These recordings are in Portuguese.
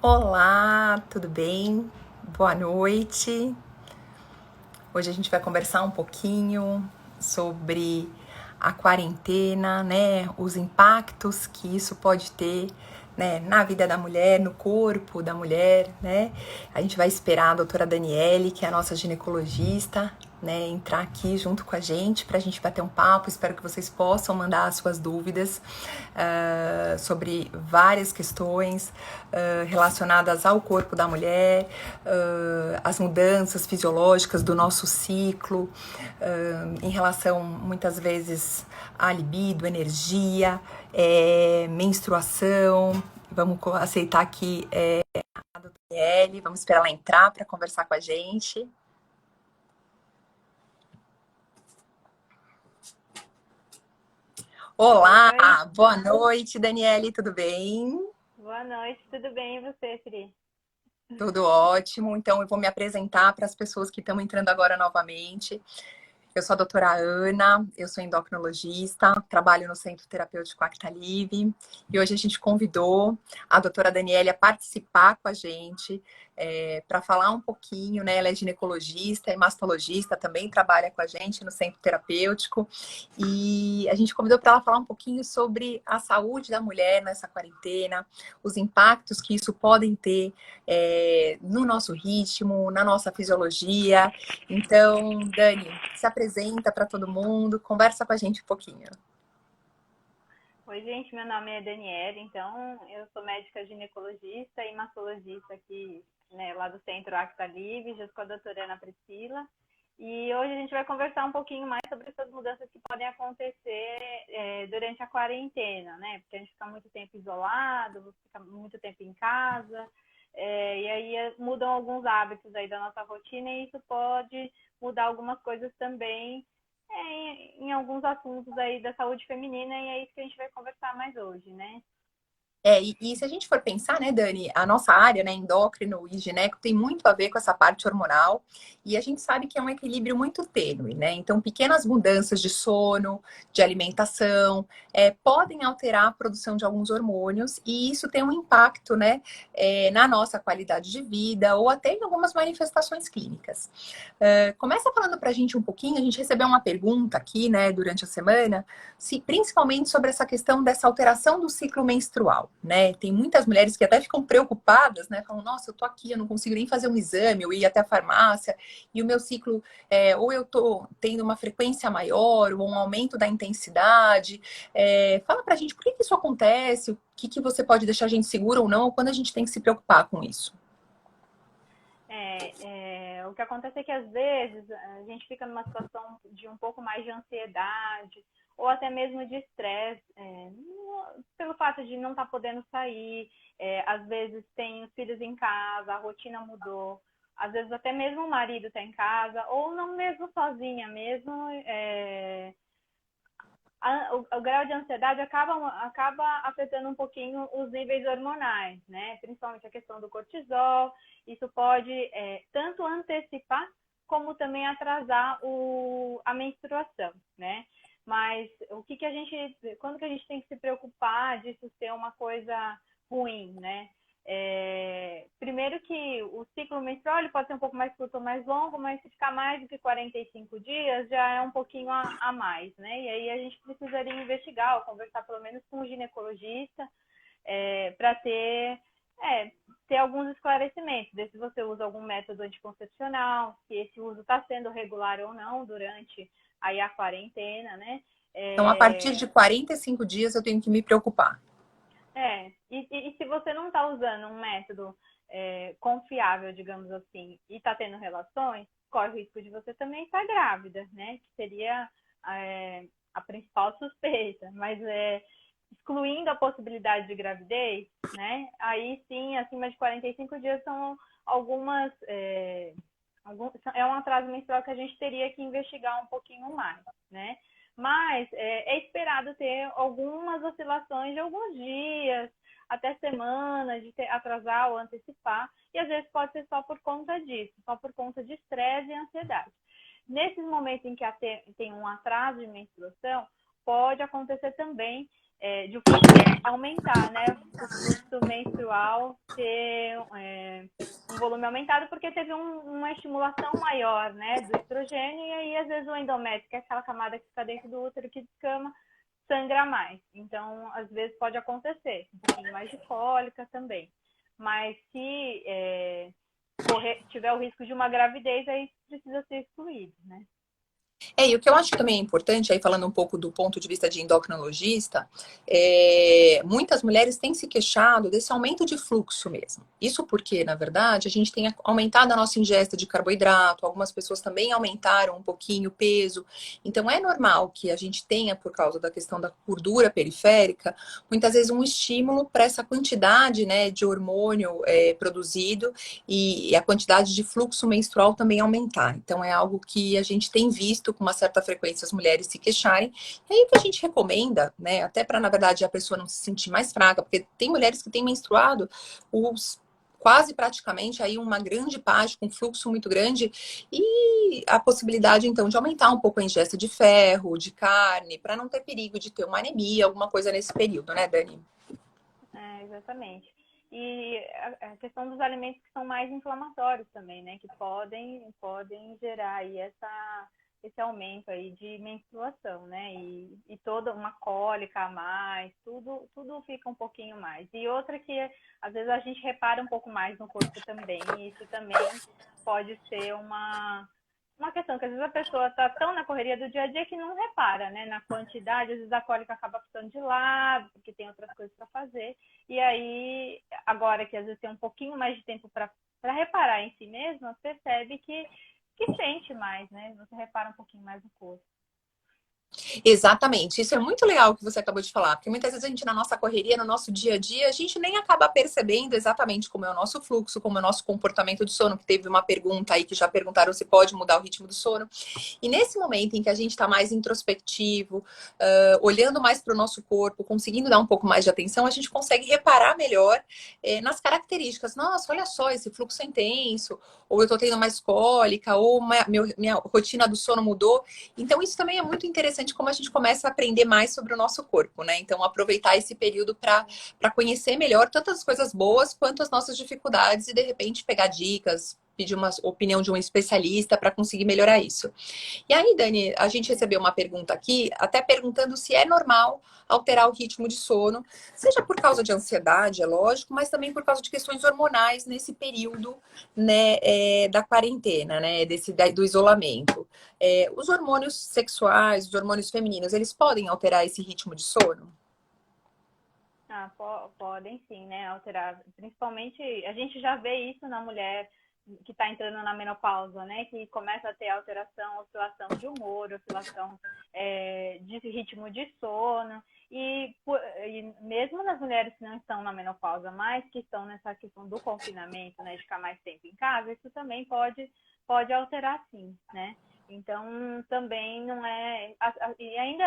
Olá, tudo bem? Boa noite. Hoje a gente vai conversar um pouquinho sobre a quarentena, né? Os impactos que isso pode ter, né, na vida da mulher, no corpo da mulher, né? A gente vai esperar a doutora Daniele, que é a nossa ginecologista, né, entrar aqui junto com a gente para a gente bater um papo. Espero que vocês possam mandar as suas dúvidas sobre várias questões relacionadas ao corpo da mulher, as mudanças fisiológicas do nosso ciclo, em relação muitas vezes à libido, energia, menstruação. Vamos aceitar aqui a doutora Daniele, vamos esperar ela entrar para conversar com a gente. Olá, Oi, boa noite, Daniele, tudo bem? boa noite, tudo bem e você, Pri? Tudo ótimo. Então, eu vou me apresentar para as pessoas que estão entrando agora novamente. Eu sou a doutora Ana, eu sou endocrinologista, trabalho no Centro Terapêutico Actalive e hoje a gente convidou a doutora Daniele a participar com a gente para falar um pouquinho, né? Ela é ginecologista e mastologista, também trabalha com a gente no Centro Terapêutico e a gente convidou para ela falar um pouquinho sobre a saúde da mulher nessa quarentena, os impactos que isso podem ter no nosso ritmo, na nossa fisiologia. Então, Dani, se apresenta para todo mundo, conversa com a gente um pouquinho. Oi, gente, meu nome é Daniela, então eu sou médica ginecologista e mastologista aqui, né, lá do Centro Acta Livre, junto com a doutora Ana Priscila. E hoje a gente vai conversar um pouquinho mais sobre essas mudanças que podem acontecer durante a quarentena, né? Porque a gente fica muito tempo isolado, fica muito tempo em casa, e aí mudam alguns hábitos aí da nossa rotina e isso pode mudar algumas coisas também em alguns assuntos aí da saúde feminina e é isso que a gente vai conversar mais hoje, né? E se a gente for pensar, né, Dani, a nossa área, né, endócrino e gineco, tem muito a ver com essa parte hormonal, e a gente sabe que é um equilíbrio muito tênue, né? Então, pequenas mudanças de sono, de alimentação, podem alterar a produção de alguns hormônios, e isso tem um impacto, né, na nossa qualidade de vida, ou até em algumas manifestações clínicas. Começa falando pra gente um pouquinho, a gente recebeu uma pergunta aqui, né, durante a semana, principalmente sobre essa questão dessa alteração do ciclo menstrual, né? Tem muitas mulheres que até ficam preocupadas, né? Falam, nossa, eu tô aqui, eu não consigo nem fazer um exame, eu ir até a farmácia, e o meu ciclo, ou eu tô tendo uma frequência maior, ou um aumento da intensidade. Fala pra gente por que isso acontece, o que você pode deixar a gente segura ou não, ou quando a gente tem que se preocupar com isso. O que acontece é que às vezes a gente fica numa situação de um pouco mais de ansiedade ou até mesmo de estresse, pelo fato de não estar podendo sair, às vezes tem os filhos em casa, a rotina mudou, às vezes até mesmo o marido está em casa, ou não mesmo sozinha mesmo, o grau de ansiedade acaba afetando um pouquinho os níveis hormonais, né? Principalmente a questão do cortisol. Isso pode tanto antecipar como também atrasar a menstruação, né? Mas quando que a gente tem que se preocupar disso ser uma coisa ruim, né? Primeiro que o ciclo menstrual ele pode ser um pouco mais curto ou mais longo, mas se ficar mais do que 45 dias já é um pouquinho a mais, né? E aí a gente precisaria investigar ou conversar pelo menos com um ginecologista para ter alguns esclarecimentos, ver se você usa algum método anticoncepcional, se esse uso está sendo regular ou não durante aí a quarentena, né? Então, a partir de 45 dias, eu tenho que me preocupar. E se você não está usando um método confiável, digamos assim, e está tendo relações, corre o risco de você também estar grávida, né? Que seria a principal suspeita. Mas excluindo a possibilidade de gravidez, né? Aí sim, acima de 45 dias são algumas. É um atraso menstrual que a gente teria que investigar um pouquinho mais, né? Mas é esperado ter algumas oscilações de alguns dias, até semanas, de atrasar ou antecipar, e às vezes pode ser só por conta disso, só por conta de estresse e ansiedade. Nesses momentos em que tem um atraso de menstruação, pode acontecer também de aumentar, né? O fluxo menstrual ter um volume aumentado, porque teve uma estimulação maior, né, do estrogênio, e aí às vezes o endométrio, que é aquela camada que fica dentro do útero que descama, sangra mais. Então, às vezes pode acontecer um pouquinho mais de cólica também. Mas se tiver o risco de uma gravidez, aí precisa ser excluído, né? E o que eu acho que também é importante, aí falando um pouco do ponto de vista de endocrinologista, muitas mulheres têm se queixado desse aumento de fluxo mesmo. Isso porque, na verdade, a gente tem aumentado a nossa ingesta de carboidrato, algumas pessoas também aumentaram um pouquinho o peso. Então, é normal que a gente tenha, por causa da questão da gordura periférica, muitas vezes um estímulo para essa quantidade, né, de hormônio produzido e a quantidade de fluxo menstrual também aumentar. Então, é algo que a gente tem visto com uma certa frequência as mulheres se queixarem. E aí o que a gente recomenda, né, até para, na verdade, a pessoa não se sentir mais fraca, porque tem mulheres que têm menstruado quase praticamente aí uma grande parte com fluxo muito grande e a possibilidade então de aumentar um pouco a ingesta de ferro, de carne, para não ter perigo de ter uma anemia, alguma coisa nesse período, né, Dani? Exatamente. E a questão dos alimentos que são mais inflamatórios também, né? Que podem gerar aí esse aumento aí de menstruação, né? E toda uma cólica a mais, tudo fica um pouquinho mais. E outra que às vezes a gente repara um pouco mais no corpo também, e isso também pode ser uma questão que às vezes a pessoa está tão na correria do dia a dia que não repara, né, na quantidade, às vezes a cólica acaba ficando de lado, porque tem outras coisas para fazer, e aí, agora que às vezes tem um pouquinho mais de tempo para reparar em si mesma, percebe que sente mais, né, você repara um pouquinho mais no corpo. Exatamente, isso é muito legal o que você acabou de falar, porque muitas vezes a gente, na nossa correria, no nosso dia a dia, a gente nem acaba percebendo exatamente como é o nosso fluxo, como é o nosso comportamento de sono, que teve uma pergunta aí que já perguntaram se pode mudar o ritmo do sono. E nesse momento em que a gente está mais introspectivo, olhando mais para o nosso corpo, conseguindo dar um pouco mais de atenção, a gente consegue reparar melhor nas características. Nossa, olha só, esse fluxo é intenso, ou eu estou tendo mais cólica, ou minha rotina do sono mudou. Então, isso também é muito interessante, como a gente começa a aprender mais sobre o nosso corpo, né? Então, aproveitar esse período para conhecer melhor tanto as coisas boas quanto as nossas dificuldades e, de repente, pegar dicas, pedir uma opinião de um especialista para conseguir melhorar isso. E aí, Dani, a gente recebeu uma pergunta aqui, até perguntando se é normal alterar o ritmo de sono, seja por causa de ansiedade, é lógico, mas também por causa de questões hormonais nesse período, né, da quarentena, né, do isolamento. Os hormônios sexuais, os hormônios femininos, eles podem alterar esse ritmo de sono? Podem sim, né, alterar. Principalmente, a gente já vê isso na mulher que está entrando na menopausa, né, que começa a ter alteração, oscilação de humor, oscilação de ritmo de sono, e mesmo nas mulheres que não estão na menopausa, mas que estão nessa questão do confinamento, né, de ficar mais tempo em casa, isso também pode alterar sim, né. Então, também não é... E ainda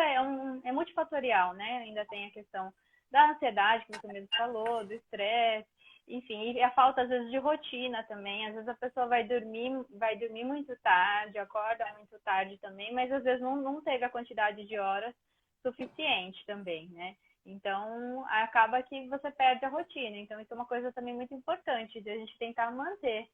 é multifatorial, né, ainda tem a questão da ansiedade, que você mesmo falou, do estresse, enfim, e a falta, às vezes, de rotina também. Às vezes a pessoa vai dormir muito tarde, acorda muito tarde também, mas às vezes não teve a quantidade de horas suficiente também, né? Então, acaba que você perde a rotina. Então, isso é uma coisa também muito importante, de a gente tentar manter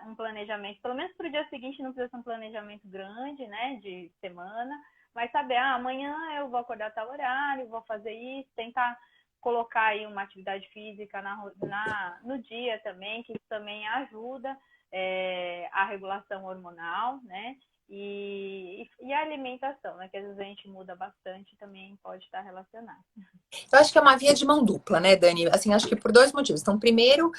um planejamento, pelo menos para o dia seguinte não precisa ser um planejamento grande, né, de semana, mas saber, amanhã eu vou acordar a tal horário, vou fazer isso, tentar colocar aí uma atividade física no dia também, que isso também ajuda a regulação hormonal, né? E a alimentação, né? Que às vezes a gente muda bastante, também pode estar relacionado. Eu acho que é uma via de mão dupla, né, Dani? Assim, acho que por dois motivos. Então, primeiro,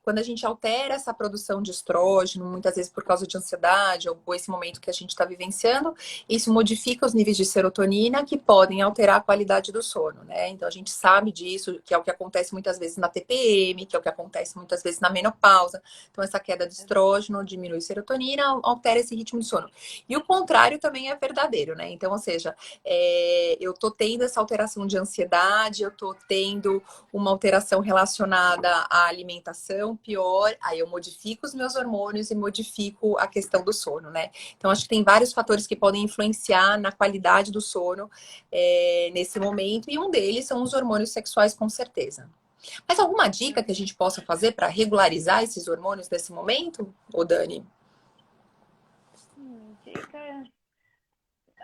quando a gente altera essa produção de estrógeno, muitas vezes por causa de ansiedade ou esse momento que a gente está vivenciando, isso modifica os níveis de serotonina que podem alterar a qualidade do sono, né? Então, a gente sabe disso, que é o que acontece muitas vezes na TPM, que é o que acontece muitas vezes na menopausa. Então, essa queda de estrógeno diminui a serotonina, altera esse ritmo de sono. sono. E o contrário também é verdadeiro, né? Então, ou seja, eu tô tendo essa alteração de ansiedade, eu tô tendo uma alteração relacionada à alimentação, pior, aí eu modifico os meus hormônios e modifico a questão do sono, né? Então, acho que tem vários fatores que podem influenciar na qualidade do sono nesse momento, e um deles são os hormônios sexuais, com certeza. Mas alguma dica que a gente possa fazer para regularizar esses hormônios nesse momento, ô Dani? Dica,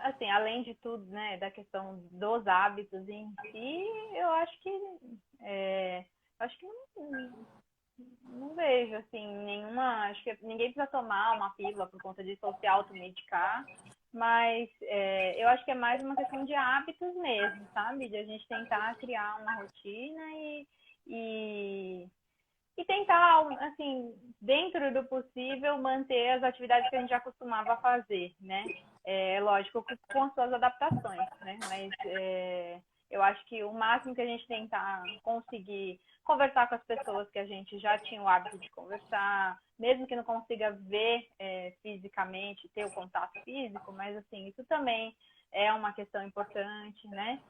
assim, além de tudo, né, da questão dos hábitos em si, eu acho que não vejo, assim, nenhuma, acho que ninguém precisa tomar uma pílula por conta disso ou se automedicar, mas eu acho que é mais uma questão de hábitos mesmo, sabe? De a gente tentar criar uma rotina e, e tentar, assim, dentro do possível, manter as atividades que a gente já costumava fazer, né? Lógico, com suas adaptações, né? Mas eu acho que o máximo que a gente tentar conseguir conversar com as pessoas que a gente já tinha o hábito de conversar, mesmo que não consiga ver fisicamente, ter o contato físico, mas assim, isso também é uma questão importante, né?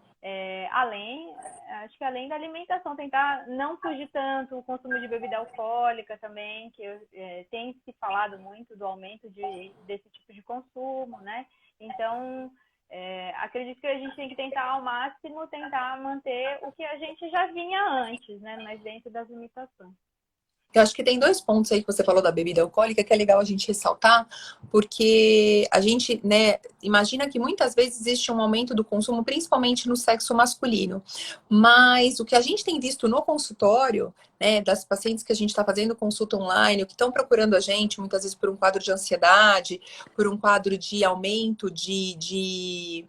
Acho que além da alimentação, tentar não fugir tanto o consumo de bebida alcoólica também, que tem se falado muito do aumento desse tipo de consumo, né? Então, acredito que a gente tem que tentar ao máximo tentar manter o que a gente já vinha antes, né? Mas dentro das limitações. Eu acho que tem dois pontos aí que você falou da bebida alcoólica que é legal a gente ressaltar, porque a gente, né, imagina que muitas vezes existe um aumento do consumo, principalmente no sexo masculino. Mas o que a gente tem visto no consultório, né, das pacientes que a gente está fazendo consulta online, ou que estão procurando a gente, muitas vezes por um quadro de ansiedade, por um quadro de aumento de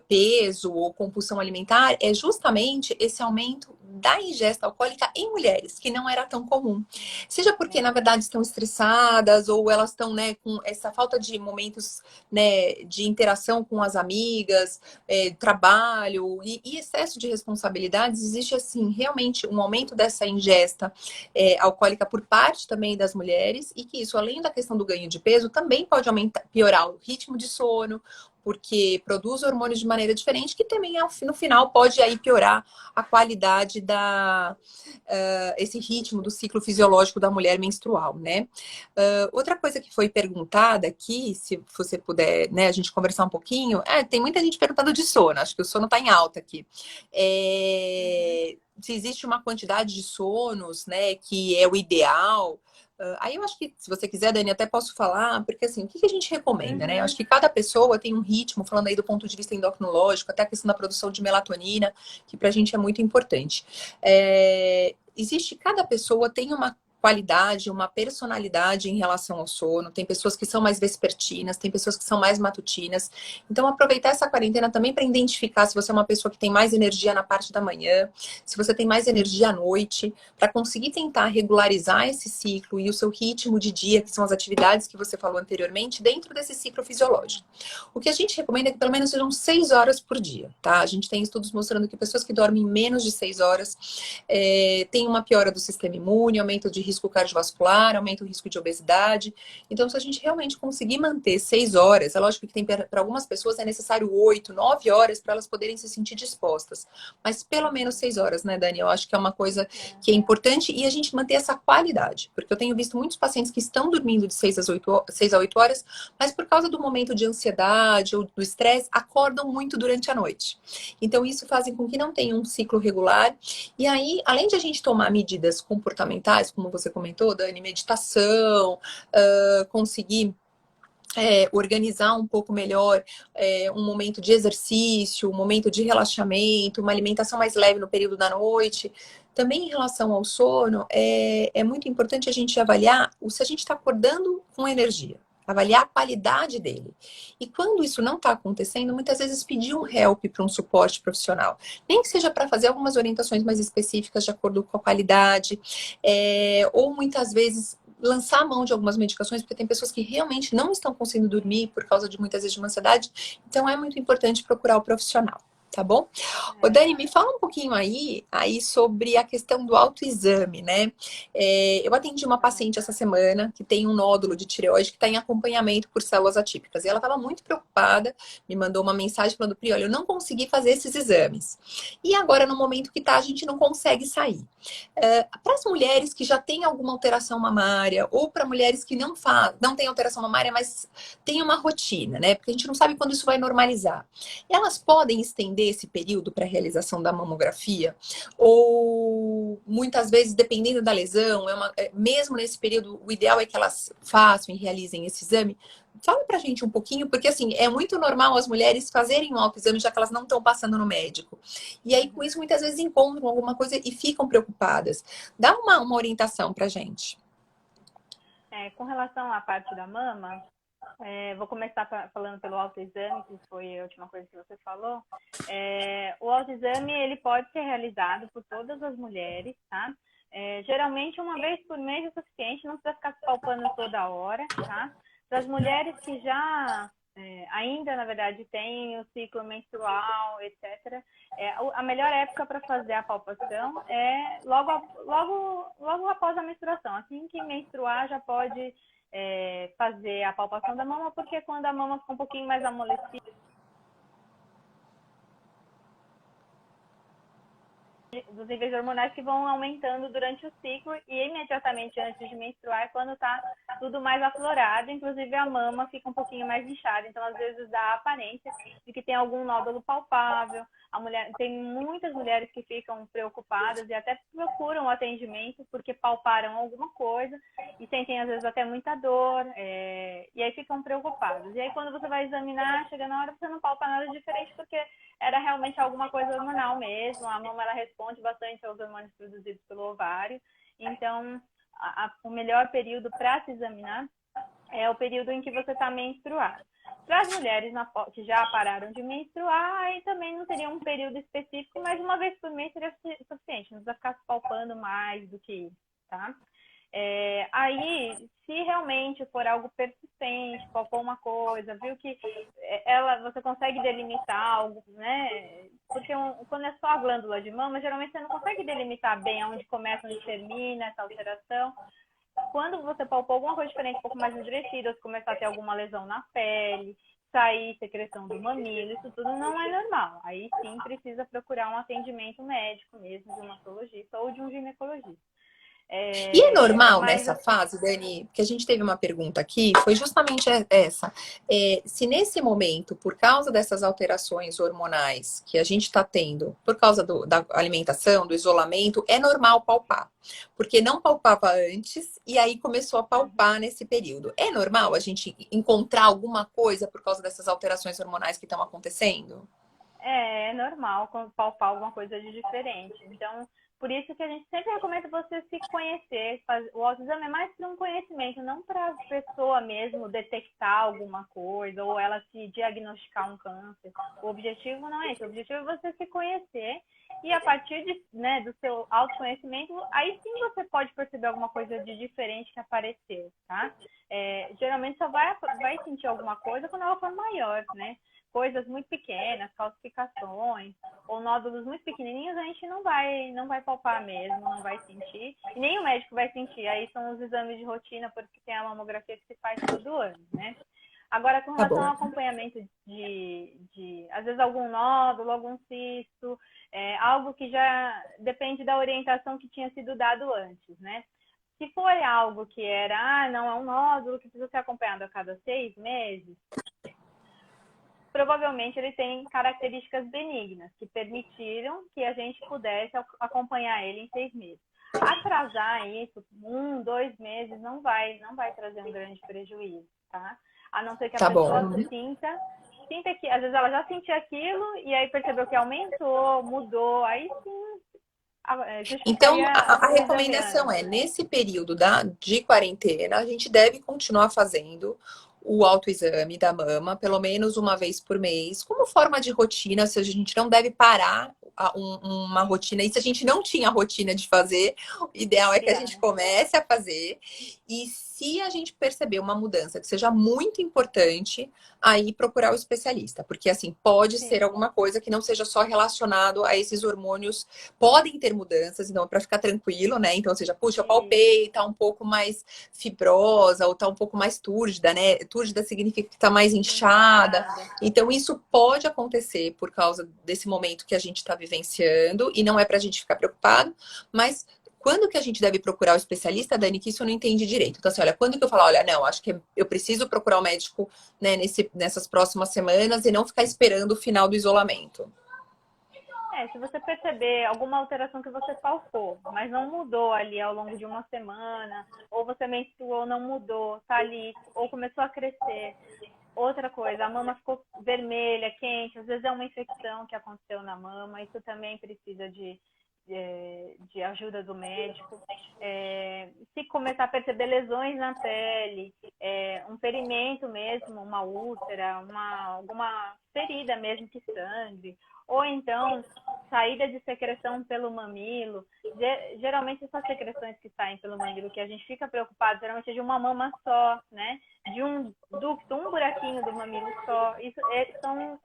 peso ou compulsão alimentar, é justamente esse aumento da ingesta alcoólica em mulheres, que não era tão comum. Seja porque, na verdade, estão estressadas ou elas estão, né, com essa falta de momentos, né, de interação com as amigas, trabalho e excesso de responsabilidades, existe, assim, realmente um aumento dessa ingesta alcoólica por parte também das mulheres e que isso, além da questão do ganho de peso, também pode piorar o ritmo de sono, porque produz hormônios de maneira diferente, que também no final pode aí piorar a qualidade esse ritmo do ciclo fisiológico da mulher menstrual, né? Outra coisa que foi perguntada aqui, se você puder, né, a gente conversar um pouquinho, tem muita gente perguntando de sono, acho que o sono está em alta aqui. Se existe uma quantidade de sonos, né, que é o ideal. Aí eu acho que, se você quiser, Dani, até posso falar, porque assim, o que a gente recomenda, né? Eu acho que cada pessoa tem um ritmo, falando aí do ponto de vista endocrinológico, até a questão da produção de melatonina, que pra gente é muito importante. Cada pessoa tem uma qualidade, uma personalidade em relação ao sono. Tem pessoas que são mais vespertinas, tem pessoas que são mais matutinas. Então, aproveitar essa quarentena também para identificar se você é uma pessoa que tem mais energia na parte da manhã, se você tem mais energia à noite, para conseguir tentar regularizar esse ciclo e o seu ritmo de dia, que são as atividades que você falou anteriormente, dentro desse ciclo fisiológico. O que a gente recomenda é que pelo menos sejam 6 horas por dia, tá? A gente tem estudos mostrando que pessoas que dormem menos de 6 horas têm uma piora do sistema imune, aumento de risco cardiovascular, aumenta o risco de obesidade. Então, se a gente realmente conseguir manter 6 horas, é lógico que tem para algumas pessoas é necessário 8, 9 horas para elas poderem se sentir dispostas. Mas pelo menos 6 horas, né, Dani? Eu acho que é uma coisa que é importante e a gente manter essa qualidade. Porque eu tenho visto muitos pacientes que estão dormindo de 6 a 8 horas, mas por causa do momento de ansiedade ou do estresse, acordam muito durante a noite. Então, isso faz com que não tenham um ciclo regular. E aí, além de a gente tomar medidas comportamentais, como você comentou, Dani, meditação, conseguir organizar um pouco melhor um momento de exercício, um momento de relaxamento, uma alimentação mais leve no período da noite. Também em relação ao sono, é muito importante a gente avaliar se a gente está acordando com energia. Avaliar a qualidade dele. E quando isso não está acontecendo, muitas vezes pedir um help para um suporte profissional. Nem que seja para fazer algumas orientações mais específicas de acordo com a qualidade, ou muitas vezes lançar a mão de algumas medicações, porque tem pessoas que realmente não estão conseguindo dormir por causa de muitas vezes de uma ansiedade. Então é muito importante procurar o profissional. Tá bom? Ô, Dani, me fala um pouquinho aí sobre a questão do autoexame, né? Eu atendi uma paciente essa semana que tem um nódulo de tireoide que está em acompanhamento por células atípicas. E ela estava muito preocupada, me mandou uma mensagem falando, Pri, olha, eu não consegui fazer esses exames. E agora, no momento que tá, a gente não consegue sair. Para as mulheres que já têm alguma alteração mamária, ou para mulheres que não têm alteração mamária, mas têm uma rotina, né? Porque a gente não sabe quando isso vai normalizar. Elas podem estender esse período para a realização da mamografia? Ou muitas vezes, dependendo da lesão, mesmo nesse período, o ideal é que elas façam e realizem esse exame? Fala pra gente um pouquinho, porque assim, é muito normal as mulheres fazerem um autoexame já que elas não estão passando no médico. E aí, com isso, muitas vezes encontram alguma coisa e ficam preocupadas. Dá uma orientação pra gente. Com relação à parte da mama, vou começar falando pelo autoexame, que foi a última coisa que você falou. O autoexame, ele pode ser realizado por todas as mulheres, tá? Geralmente, uma vez por mês é suficiente, não precisa ficar se palpando toda hora, tá? Para as mulheres que já ainda, na verdade, têm o ciclo menstrual, etc., a melhor época para fazer a palpação é logo após a menstruação. Assim que menstruar, já pode fazer a palpação da mama, porque quando a mama fica um pouquinho mais amolecida, dos níveis hormonais que vão aumentando durante o ciclo e imediatamente antes de menstruar é quando está tudo mais aflorado, inclusive a mama fica um pouquinho mais inchada, então às vezes dá a aparência de que tem algum nódulo palpável. Tem muitas mulheres que ficam preocupadas e até procuram atendimento porque palparam alguma coisa e sentem às vezes até muita dor, e aí ficam preocupadas. E aí quando você vai examinar, chega na hora você não palpa nada diferente porque era realmente alguma coisa hormonal mesmo. A mama, ela responde bastante aos hormônios produzidos pelo ovário. Então, o melhor período para se examinar é o período em que você está menstruado. Para as mulheres que já pararam de menstruar, aí também não seria um período específico, mas uma vez por mês seria suficiente. Não precisa ficar se palpando mais do que isso, tá? Aí, se realmente for algo persistente, palpou uma coisa, viu que você consegue delimitar algo, né? Porque quando é só a glândula de mama, geralmente você não consegue delimitar bem onde começa, onde termina essa alteração. Quando você palpou alguma coisa diferente, um pouco mais endurecida, se começar a ter alguma lesão na pele, sair secreção do mamilo, isso tudo não é normal. Aí sim precisa procurar um atendimento médico mesmo, de um mastologista ou de um ginecologista. E é normal Mas nessa fase, Dani, porque a gente teve uma pergunta aqui, foi justamente essa. Se nesse momento, por causa dessas alterações hormonais que a gente está tendo, por causa da alimentação, do isolamento, é normal palpar. Porque não palpava antes e aí começou a palpar nesse período. É normal a gente encontrar alguma coisa por causa dessas alterações hormonais que estão acontecendo? é normal palpar alguma coisa de diferente. Então, por isso que a gente sempre recomenda você se conhecer. O autoexame é mais para um conhecimento, não para a pessoa mesmo detectar alguma coisa ou ela se diagnosticar um câncer. O objetivo não é esse. O objetivo é você se conhecer e a partir do seu autoconhecimento, aí sim você pode perceber alguma coisa de diferente que apareceu, tá? Geralmente só vai sentir alguma coisa quando ela for maior, né? Coisas muito pequenas, calcificações ou nódulos muito pequenininhos, a gente não vai palpar mesmo, não vai sentir. E nem o médico vai sentir. Aí são os exames de rotina, porque tem a mamografia que se faz todo ano, né? Agora, com Tá relação bom. ao acompanhamento às vezes, algum nódulo, algum cisto, algo que já depende da orientação que tinha sido dado antes, né? Se for algo que não é um nódulo que precisa ser acompanhado a cada 6 meses, provavelmente ele tem características benignas que permitiram que a gente pudesse acompanhar ele em 6 meses. Atrasar isso 1, 2 meses não vai trazer um grande prejuízo, tá? A não ser que a Tá bom. pessoa sinta que às vezes ela já sentia aquilo e aí percebeu que aumentou, mudou, aí sim Então, justificaria a um exame recomendação antes. nesse período de quarentena, a gente deve continuar fazendo o autoexame da mama, pelo menos uma vez por mês, como forma de rotina, se a gente não deve parar uma rotina. E se a gente não tinha rotina de fazer, o ideal é que a gente comece a fazer. E se a gente perceber uma mudança que seja muito importante, aí procurar o especialista. Porque, assim, pode ser alguma coisa que não seja só relacionado a esses hormônios. Podem ter mudanças, então, para ficar tranquilo, né? Então, seja, puxa, eu palpei, tá um pouco mais fibrosa ou tá um pouco mais túrgida, né? Túrgida significa que tá mais inchada. Então, isso pode acontecer por causa desse momento que a gente está vivenciando e não é pra gente ficar preocupado, mas quando que a gente deve procurar o especialista, Dani, que isso eu não entendi direito. Então, assim, olha, quando que eu falo, olha, não, acho que eu preciso procurar o médico, né, nessas próximas semanas e não ficar esperando o final do isolamento. Se você perceber alguma alteração que você palpou, mas não mudou ali ao longo de uma semana, ou você menstruou, não mudou, tá ali, ou começou a crescer. Outra coisa, a mama ficou vermelha, quente, às vezes é uma infecção que aconteceu na mama, isso também precisa de ajuda do médico. Se começar a perceber lesões na pele, um ferimento mesmo, uma úlcera, alguma ferida mesmo que sangre, ou então saída de secreção pelo mamilo. Geralmente essas secreções que saem pelo mamilo que a gente fica preocupado, geralmente é de uma mama só, né? De um ducto, um buraquinho do mamilo só. Isso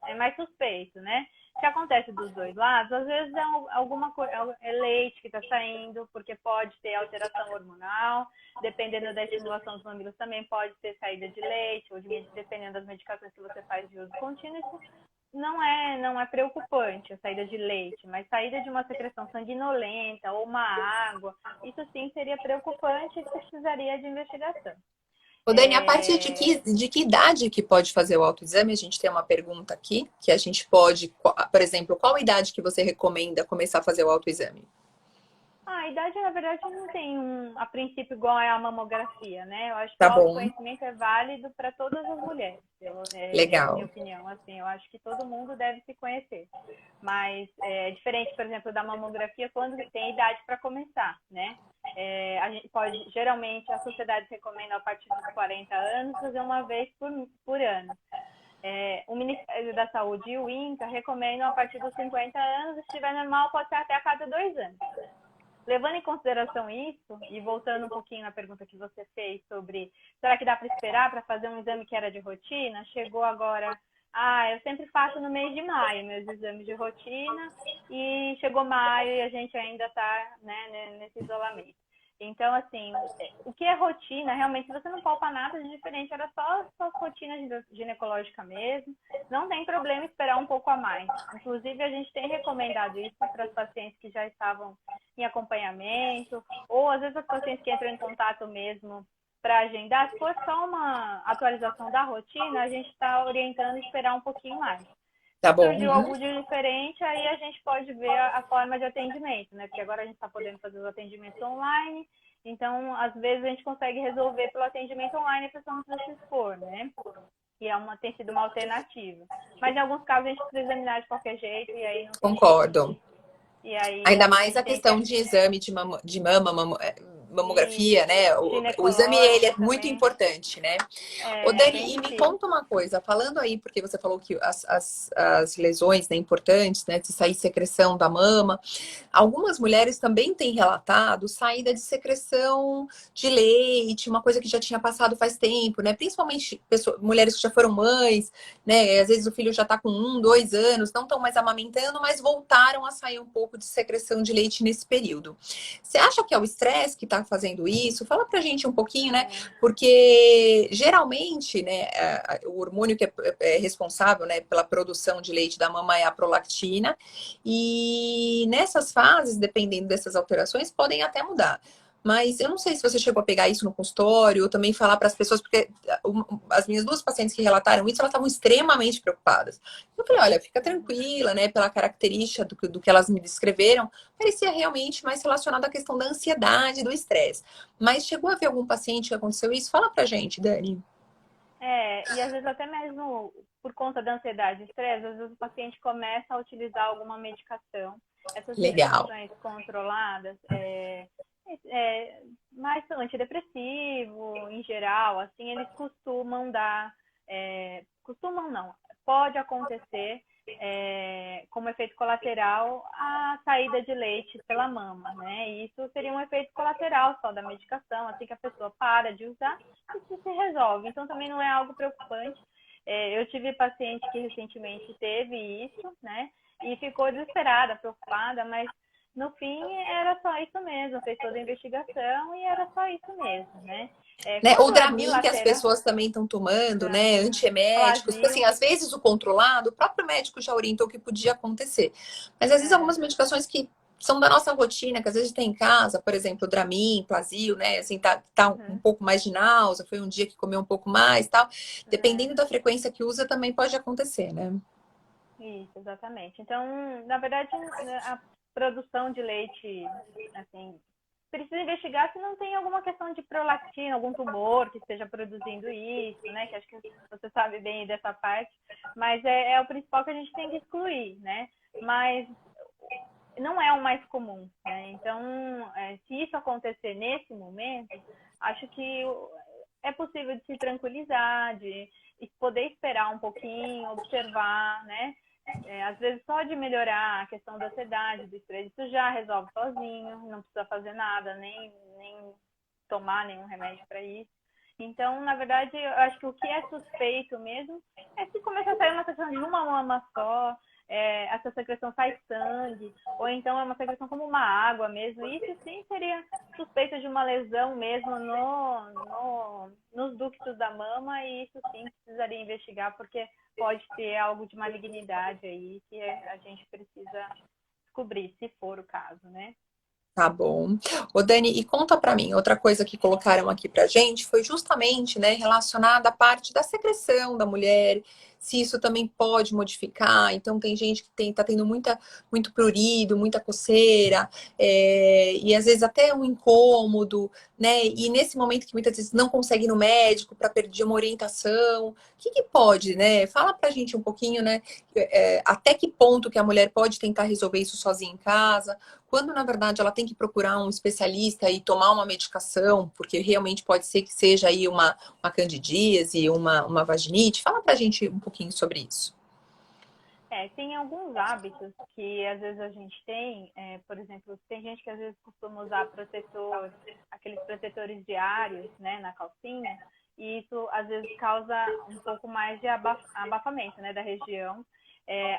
é mais suspeito, né? O que acontece dos dois lados, às vezes é alguma coisa, é leite que está saindo, porque pode ter alteração hormonal, dependendo da estimulação dos mamilos também pode ter saída de leite, ou dependendo das medicações que você faz de uso contínuo, isso não é preocupante a saída de leite, mas saída de uma secreção sanguinolenta ou uma água, isso sim seria preocupante e precisaria de investigação. Ô, Dani, a partir de que idade que pode fazer o autoexame? A gente tem uma pergunta aqui, que a gente pode, por exemplo, qual idade que você recomenda começar a fazer o autoexame? A idade, na verdade, não tem a princípio igual é a mamografia, né? Eu acho que o Tá bom, autoconhecimento é válido para todas as mulheres, na minha legal. opinião. Assim, eu acho que todo mundo deve se conhecer. Mas é diferente, por exemplo, da mamografia, quando tem idade para começar, né? A gente pode, geralmente, a sociedade recomenda a partir dos 40 anos fazer uma vez por ano. O Ministério da Saúde e o INCA recomendam a partir dos 50 anos, se estiver normal, pode ser até a cada 2 anos. Levando em consideração isso, e voltando um pouquinho na pergunta que você fez sobre será que dá para esperar para fazer um exame que era de rotina, chegou agora, eu sempre faço no mês de maio meus exames de rotina, e chegou maio e a gente ainda está, né, nesse isolamento. Então, assim, o que é rotina, realmente, se você não palpa nada de diferente, era só rotina ginecológica mesmo, não tem problema esperar um pouco a mais. Inclusive, a gente tem recomendado isso para as pacientes que já estavam em acompanhamento, ou às vezes as pacientes que entram em contato mesmo para agendar, se for só uma atualização da rotina, a gente está orientando a esperar um pouquinho mais. Tá Se bom. surgiu algo de diferente, aí a gente pode ver a forma de atendimento, né? Porque agora a gente está podendo fazer os atendimentos online, então às vezes a gente consegue resolver pelo atendimento online, a pessoa não precisa se expor, né? E tem sido uma alternativa. Mas em alguns casos a gente precisa examinar de qualquer jeito e aí não tem Concordo. jeito. E aí Ainda a mais gente a tem questão de exame de mamografia, isso, né? O exame, ele ginecológico é muito também. importante, né? Ô, É bem Dani, e me difícil. conta uma coisa, falando aí, porque você falou que as lesões, né, importantes, né, de sair secreção da mama, algumas mulheres também têm relatado saída de secreção de leite, uma coisa que já tinha passado faz tempo, né? Principalmente mulheres que já foram mães, né? Às vezes o filho já tá com 1, 2 anos, não estão mais amamentando, mas voltaram a sair um pouco de secreção de leite nesse período. Você acha que é o estresse que tá fazendo isso? Fala pra gente um pouquinho, né? Porque geralmente, né, o hormônio que é responsável, né, pela produção de leite da mama é a prolactina, e nessas fases, dependendo dessas alterações, podem até mudar. Mas eu não sei se você chegou a pegar isso no consultório ou também falar para as pessoas, porque as minhas duas pacientes que relataram isso, elas estavam extremamente preocupadas. Eu falei, olha, fica tranquila, né? Pela característica do que elas me descreveram, parecia realmente mais relacionado à questão da ansiedade, do estresse. Mas chegou a ver algum paciente que aconteceu isso? Fala pra gente, Dani. E às vezes até mesmo por conta da ansiedade e estresse, às vezes o paciente começa a utilizar alguma medicação. Essas Legal. medicações controladas, mais antidepressivo, em geral, assim, eles costumam dar, costumam não, pode acontecer como efeito colateral a saída de leite pela mama, né? E isso seria um efeito colateral só da medicação, assim que a pessoa para de usar, isso se resolve. Então também não é algo preocupante. Eu tive paciente que recentemente teve isso, né? E ficou desesperada, preocupada, mas no fim era só isso mesmo, fez toda a investigação e era só isso mesmo, né? Né? Ou Quando é Dramin, que as bilateral, pessoas também estão tomando, né? Dramin, Antieméticos. Assim, Flagyl, às vezes o controlado, o próprio médico já orientou o que podia acontecer. Mas às vezes é, algumas medicações que são da nossa rotina, que às vezes tem em casa, por exemplo, Dramin, Plasil, né? Assim, tá um uhum, pouco mais de náusea, foi um dia que comeu um pouco mais, tal. é. Dependendo da frequência que usa, também pode acontecer, né? Isso, exatamente. Então, na verdade, a produção de leite, assim, precisa investigar se não tem alguma questão de prolactina, algum tumor que esteja produzindo isso, né? Que acho que você sabe bem dessa parte, mas é o principal que a gente tem que excluir, né? Mas não é o mais comum, né? Então, se isso acontecer nesse momento, acho que é possível de se tranquilizar, de poder esperar um pouquinho, observar, né? Às vezes só de melhorar a questão da ansiedade, do estresse, isso já resolve sozinho, não precisa fazer nada, nem tomar nenhum remédio para isso. Então, na verdade, eu acho que o que é suspeito mesmo é se começa a sair uma secreção de uma mama só, essa secreção sai sangue, ou então é uma secreção como uma água mesmo. Isso sim seria suspeita de uma lesão mesmo nos ductos da mama, e isso sim precisaria investigar, porque pode ter algo de malignidade aí que a gente precisa descobrir, se for o caso, né? Tá bom. Ô, Dani, e conta pra mim, outra coisa que colocaram aqui pra gente foi justamente, né, relacionada à parte da secreção da mulher, se isso também pode modificar. Então, tem gente que tá tendo muito prurido, muita coceira, e às vezes até um incômodo, né? E nesse momento que muitas vezes não consegue ir no médico para pedir uma orientação, o que que pode, né? Fala pra gente um pouquinho, né, até que ponto que a mulher pode tentar resolver isso sozinha em casa, quando na verdade ela tem que procurar um especialista e tomar uma medicação, porque realmente pode ser que seja aí uma candidíase, uma vaginite. Fala pra gente um pouquinho sobre isso. Tem alguns hábitos que às vezes a gente tem, por exemplo, tem gente que às vezes costuma usar protetor, aqueles protetores diários, né, na calcinha, e isso às vezes causa um pouco mais de abafamento, né, da região,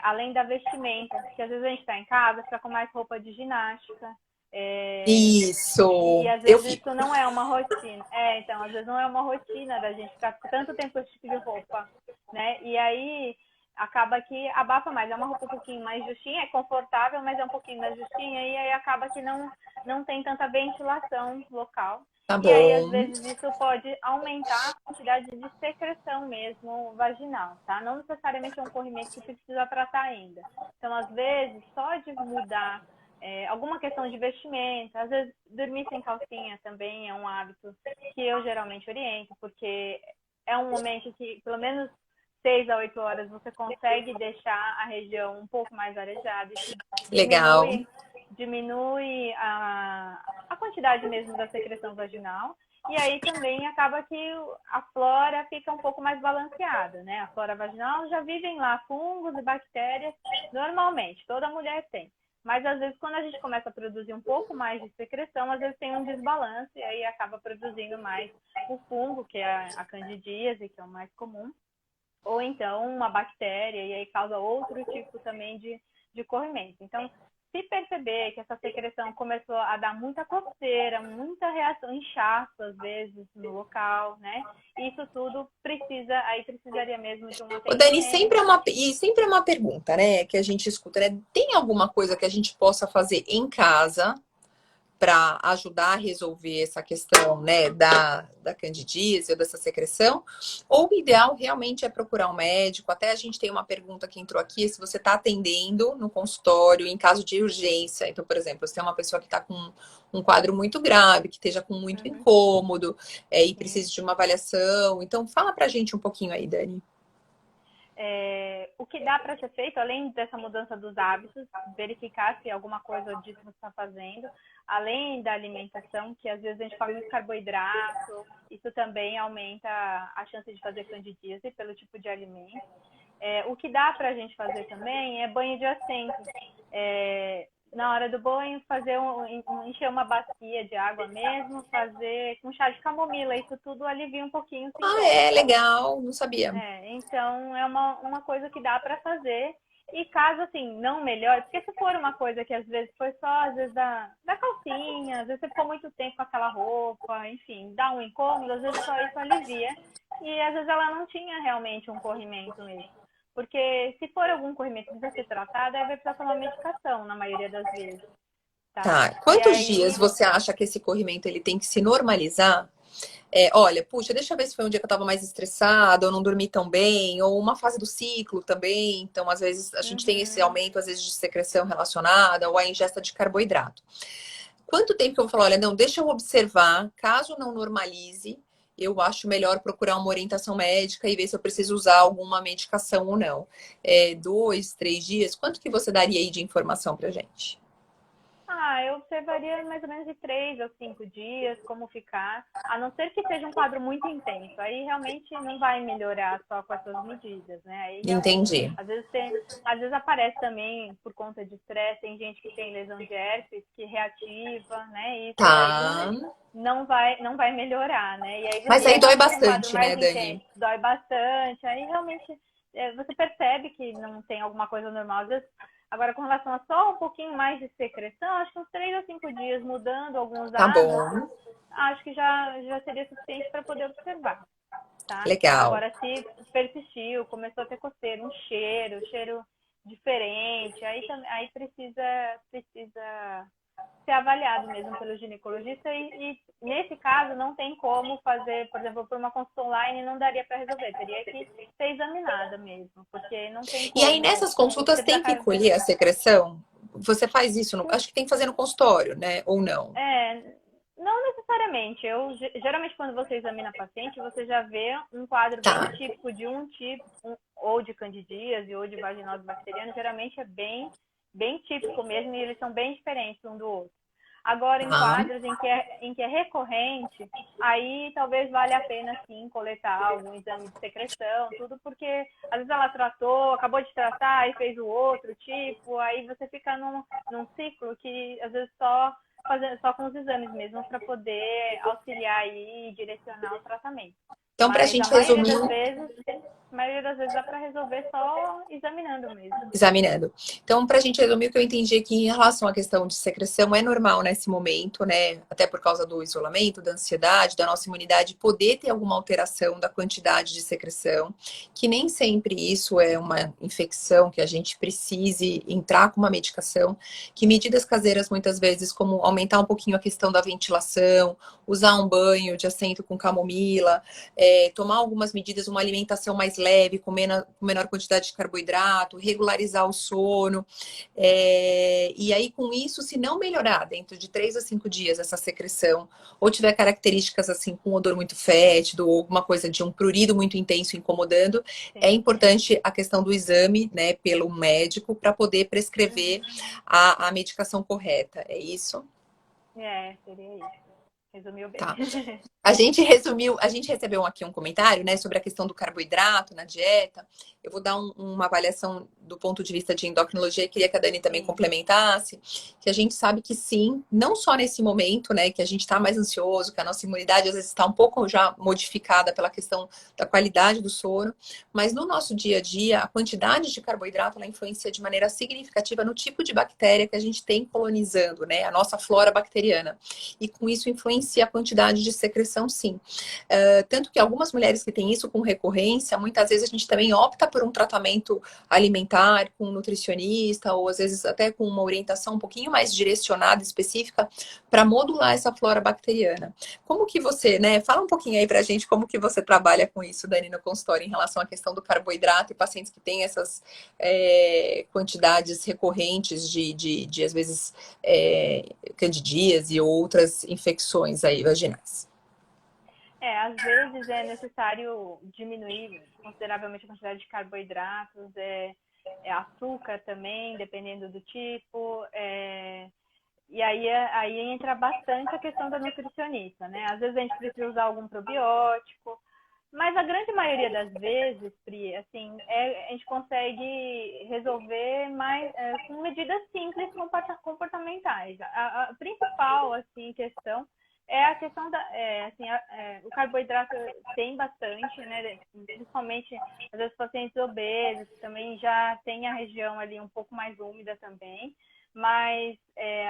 além da vestimenta, que às vezes a gente está em casa, fica com mais roupa de ginástica, e Isso, às eu vezes fico. isso não é uma rotina. Então, às vezes não é uma rotina da gente ficar tanto tempo com esse tipo de roupa, né? E aí acaba que abafa mais. É uma roupa um pouquinho mais justinha, é confortável, mas é um pouquinho mais justinha, e aí acaba que não tem tanta ventilação local. Tá E aí, às bom. vezes, isso pode aumentar a quantidade de secreção mesmo vaginal, tá? Não necessariamente é um corrimento que precisa tratar ainda. Então, às vezes, só de mudar alguma questão de vestimenta, às vezes dormir sem calcinha também é um hábito que eu geralmente oriento, porque é um momento que, pelo menos 6 a 8 horas, você consegue deixar a região um pouco mais arejada. Isso Legal. diminui a quantidade mesmo da secreção vaginal. E aí também acaba que a flora fica um pouco mais balanceada, né? A flora vaginal já vivem lá fungos e bactérias normalmente, toda mulher tem. Mas às vezes quando a gente começa a produzir um pouco mais de secreção, às vezes tem um desbalanço e aí acaba produzindo mais o fungo, que é a candidíase, que é o mais comum, ou então uma bactéria, e aí causa outro tipo também de corrimento. Então, se perceber que essa secreção começou a dar muita coceira, muita reação, inchaço às vezes no local, né? Isso tudo aí precisaria mesmo de um Ô, Dani, atendimento. sempre é uma pergunta, né, que a gente escuta, né? Tem alguma coisa que a gente possa fazer em casa para ajudar a resolver essa questão, né, da candidíase ou dessa secreção, ou o ideal realmente é procurar um médico. Até a gente tem uma pergunta que entrou aqui, se você está atendendo no consultório em caso de urgência. Então, por exemplo, se tem uma pessoa que está com um quadro muito grave, que esteja com muito Uhum, incômodo, e sim. precise de uma avaliação. Então, fala pra gente um pouquinho aí, Dani. O que dá para ser feito, além dessa mudança dos hábitos, verificar se alguma coisa disso você está fazendo, além da alimentação, que às vezes a gente come muito carboidrato, isso também aumenta a chance de fazer candidíase pelo tipo de alimento. O que dá para a gente fazer também é banho de assento. Na hora do banho, encher uma bacia de água mesmo, fazer com chá de camomila. Isso tudo alivia um pouquinho os Ah, sintomas. é legal, não sabia. Então, é uma coisa que dá para fazer. E caso, assim, não melhore, porque se for uma coisa que às vezes foi só, às vezes, da calcinha, às vezes você ficou muito tempo com aquela roupa, enfim, dá um incômodo, às vezes só isso alivia. E às vezes ela não tinha realmente um corrimento mesmo. Porque se for algum corrimento que precisa ser tratado, aí vai precisar tomar medicação, na maioria das vezes, tá? Tá. E Quantos dias aí, você acha que esse corrimento ele tem que se normalizar? Olha, puxa, deixa eu ver se foi um dia que eu tava mais estressada, ou não dormi tão bem, ou uma fase do ciclo também. Então, às vezes, a gente tem esse aumento, às vezes, de secreção relacionada, ou a ingesta de carboidrato. Quanto tempo que eu vou falar, olha, não, deixa eu observar, caso não normalize, eu acho melhor procurar uma orientação médica e ver se eu preciso usar alguma medicação ou não. 2, 3 dias, quanto que você daria aí de informação pra gente? eu observaria mais ou menos de 3 a 5 dias como ficar, a não ser que seja um quadro muito intenso. Aí realmente não vai melhorar só com essas medidas, né? Aí realmente, Entendi. às vezes aparece também por conta de estresse, tem gente que tem lesão de herpes que reativa, né? E isso Tá. daí não vai melhorar, né? E aí Mas e aí aí dói quando fica um quadro bastante, mais né, Dani? intenso, dói bastante, aí realmente você percebe que não tem alguma coisa normal. Às vezes, agora, com relação a só um pouquinho mais de secreção, acho que uns 3 a 5 dias mudando alguns Tá hábitos, bom. acho que já seria suficiente para poder observar, tá? Legal. Agora, se persistiu, começou a ter coceira, cheiro diferente, aí precisa ser avaliado mesmo pelo ginecologista e nesse caso não tem como fazer, por exemplo, por uma consulta online não daria para resolver, teria que ser examinada mesmo, porque não tem E aí, como. nessas consultas, Você tem que precisa, colher a secreção? Você faz isso, acho que tem que fazer no consultório, né? Ou não? não necessariamente. Geralmente, quando você examina paciente, você já vê um quadro bem Tá. típico de um tipo, ou de candidíase, ou de vaginose bacteriana. Geralmente é bem típico mesmo, e eles são bem diferentes um do outro. Agora, em Tá. quadros em que é recorrente, aí talvez valha a pena, sim, coletar algum exame de secreção, tudo, porque às vezes ela tratou, acabou de tratar e fez o outro tipo, aí você fica num ciclo que às vezes só com os exames mesmo para poder auxiliar e direcionar o tratamento. Então, para a Mas gente resumir, a maioria das vezes dá para resolver só examinando mesmo. examinando. Então, para a gente resumir, o que eu entendi aqui em relação à questão de secreção é normal nesse momento, né? Até por causa do isolamento, da ansiedade, da nossa imunidade, poder ter alguma alteração da quantidade de secreção, que nem sempre isso é uma infecção que a gente precise entrar com uma medicação, que medidas caseiras, muitas vezes, como aumentar um pouquinho a questão da ventilação, usar um banho de assento com camomila, tomar algumas medidas, uma alimentação mais leve, com menor quantidade de carboidrato, regularizar o sono. E aí, com isso, se não melhorar dentro de 3 a 5 dias essa secreção, ou tiver características assim, com odor muito fétido, ou alguma coisa de um prurido muito intenso incomodando, é Sim. importante a questão do exame, né, pelo médico, para poder prescrever a medicação correta. É isso? Seria isso. Resumiu bem. Tá. A gente recebeu aqui um comentário, né, sobre a questão do carboidrato na dieta. Eu vou dar uma avaliação do ponto de vista de endocrinologia, e queria que a Dani também Sim. complementasse, que a gente sabe que sim, não só nesse momento, né, que a gente está mais ansioso, que a nossa imunidade às vezes está um pouco já modificada pela questão da qualidade do sono, mas no nosso dia a dia, a quantidade de carboidrato, ela influencia de maneira significativa no tipo de bactéria que a gente tem colonizando, né, a nossa flora bacteriana. E com isso influencia a quantidade de secreção, sim. Tanto que algumas mulheres que têm isso com recorrência, muitas vezes a gente também opta por um tratamento alimentar com um nutricionista, ou às vezes até com uma orientação um pouquinho mais direcionada, específica, para modular essa flora bacteriana. Como que você, né? Fala um pouquinho aí pra gente como que você trabalha com isso, Dani, no consultório, em relação à questão do carboidrato e pacientes que têm essas quantidades recorrentes de às vezes, candidíase e outras infecções aí vaginais. Às vezes é necessário diminuir consideravelmente a quantidade de carboidratos, açúcar também, dependendo do tipo. E aí entra bastante a questão da nutricionista, né? Às vezes a gente precisa usar algum probiótico, Mas a grande maioria das vezes, Pri, assim, a gente consegue resolver mais com medidas simples comportamentais. A principal assim, questão é a questão da, o carboidrato tem bastante, né? Principalmente às vezes pacientes obesos, também já tem a região ali um pouco mais úmida também. Mas